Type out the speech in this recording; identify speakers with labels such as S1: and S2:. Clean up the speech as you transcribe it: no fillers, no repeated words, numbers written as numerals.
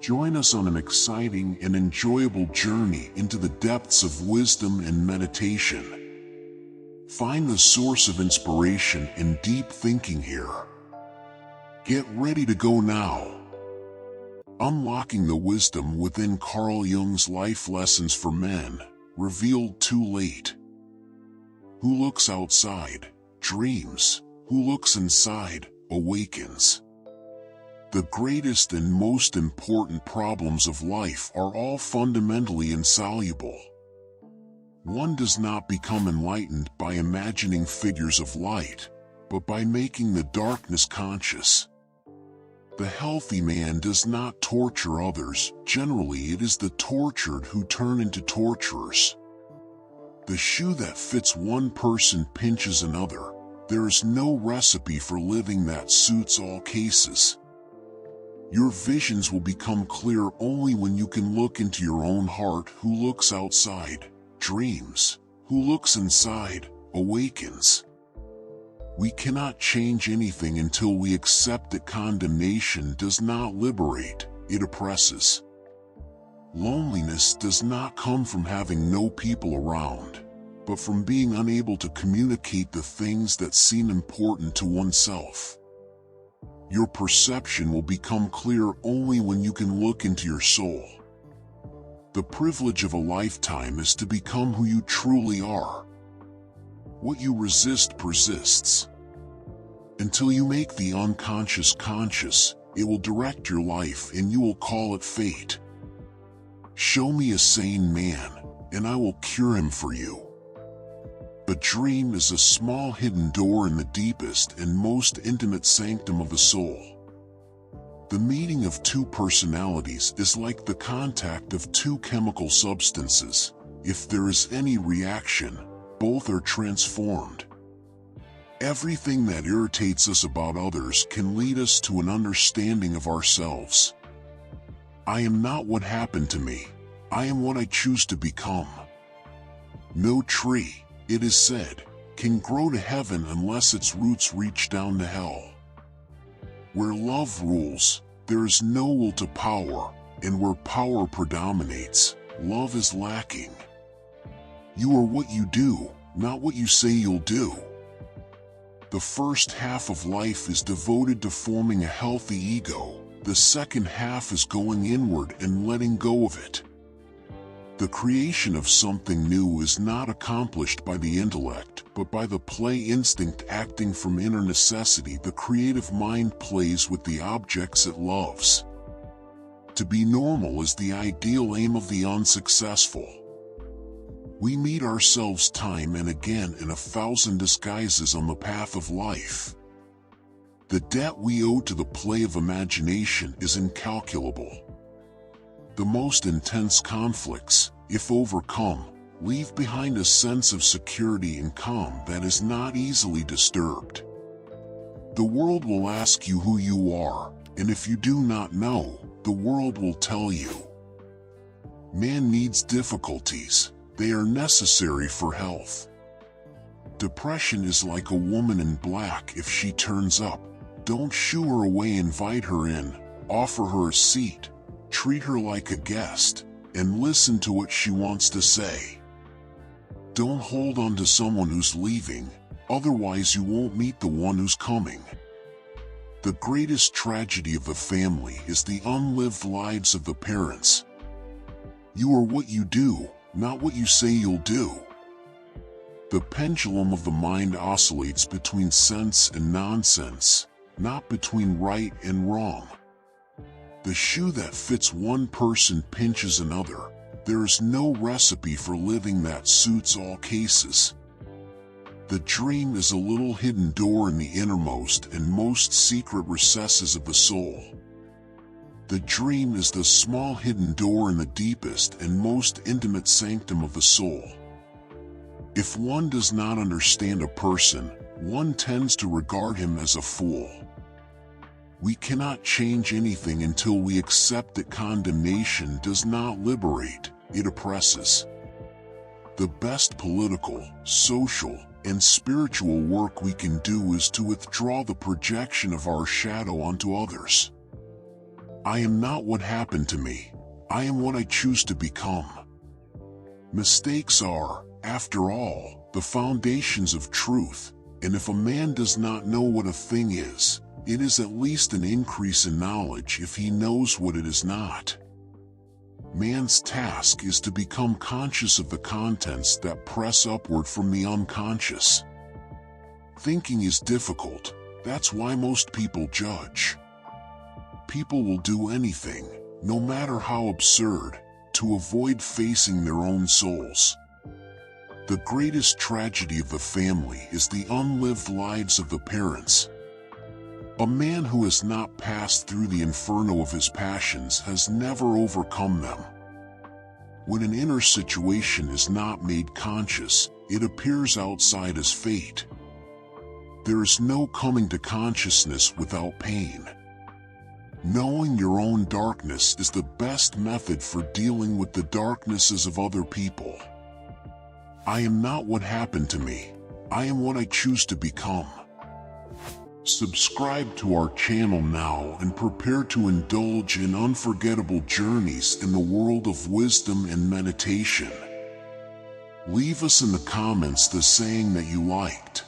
S1: Join us on an exciting and enjoyable journey into the depths of wisdom and meditation. Find the source of inspiration and deep thinking here. Get ready to go now. Unlocking the wisdom within Carl Jung's Life Lessons for Men, revealed too late. Who looks outside, dreams. Who looks inside, awakens. The greatest and most important problems of life are all fundamentally insoluble. One does not become enlightened by imagining figures of light, but by making the darkness conscious. The healthy man does not torture others. Generally, it is the tortured who turn into torturers. The shoe that fits one person pinches another. There is no recipe for living that suits all cases. Your visions will become clear only when you can look into your own heart. Who looks outside, dreams. Who looks inside, awakens. We cannot change anything until we accept that condemnation does not liberate, it oppresses. Loneliness does not come from having no people around, but from being unable to communicate the things that seem important to oneself. Your perception will become clear only when you can look into your soul. The privilege of a lifetime is to become who you truly are. What you resist persists. Until you make the unconscious conscious, it will direct your life and you will call it fate. Show me a sane man, and I will cure him for you. A dream is a small hidden door in the deepest and most intimate sanctum of the soul. The meeting of two personalities is like the contact of two chemical substances. If there is any reaction, both are transformed. Everything that irritates us about others can lead us to an understanding of ourselves. I am not what happened to me. I am what I choose to become. No tree, it is said, can grow to heaven unless its roots reach down to hell. Where love rules, there is no will to power, and where power predominates, love is lacking. You are what you do, not what you say you'll do. The first half of life is devoted to forming a healthy ego. The second half is going inward and letting go of it. The creation of something new is not accomplished by the intellect, but by the play instinct acting from inner necessity. The creative mind plays with the objects it loves. To be normal is the ideal aim of the unsuccessful. We meet ourselves time and again in 1,000 disguises on the path of life. The debt we owe to the play of imagination is incalculable. The most intense conflicts, if overcome, leave behind a sense of security and calm that is not easily disturbed. The world will ask you who you are, and if you do not know, the world will tell you. Man needs difficulties. They are necessary for health. Depression is like a woman in black. If she turns up, don't shoo her away, invite her in, offer her a seat, treat her like a guest, and listen to what she wants to say. Don't hold on to someone who's leaving, otherwise you won't meet the one who's coming. The greatest tragedy of the family is the unlived lives of the parents. You are what you do, not what you say you'll do. The pendulum of the mind oscillates between sense and nonsense, not between right and wrong. The shoe that fits one person pinches another. There is no recipe for living that suits all cases. The dream is a little hidden door in the innermost and most secret recesses of the soul. The dream is the small hidden door in the deepest and most intimate sanctum of the soul. If one does not understand a person, one tends to regard him as a fool. We cannot change anything until we accept that condemnation does not liberate, it oppresses. The best political, social, and spiritual work we can do is to withdraw the projection of our shadow onto others. I am not what happened to me. I am what I choose to become. Mistakes are, after all, the foundations of truth, and if a man does not know what a thing is, it is at least an increase in knowledge if he knows what it is not. Man's task is to become conscious of the contents that press upward from the unconscious. Thinking is difficult, that's why most people judge. People will do anything, no matter how absurd, to avoid facing their own souls. The greatest tragedy of the family is the unlived lives of the parents. A man who has not passed through the inferno of his passions has never overcome them. When an inner situation is not made conscious, it appears outside as fate. There is no coming to consciousness without pain. Knowing your own darkness is the best method for dealing with the darknesses of other people. I am not what happened to me. I am what I choose to become. Subscribe to our channel now and prepare to indulge in unforgettable journeys in the world of wisdom and meditation. Leave us in the comments the saying that you liked.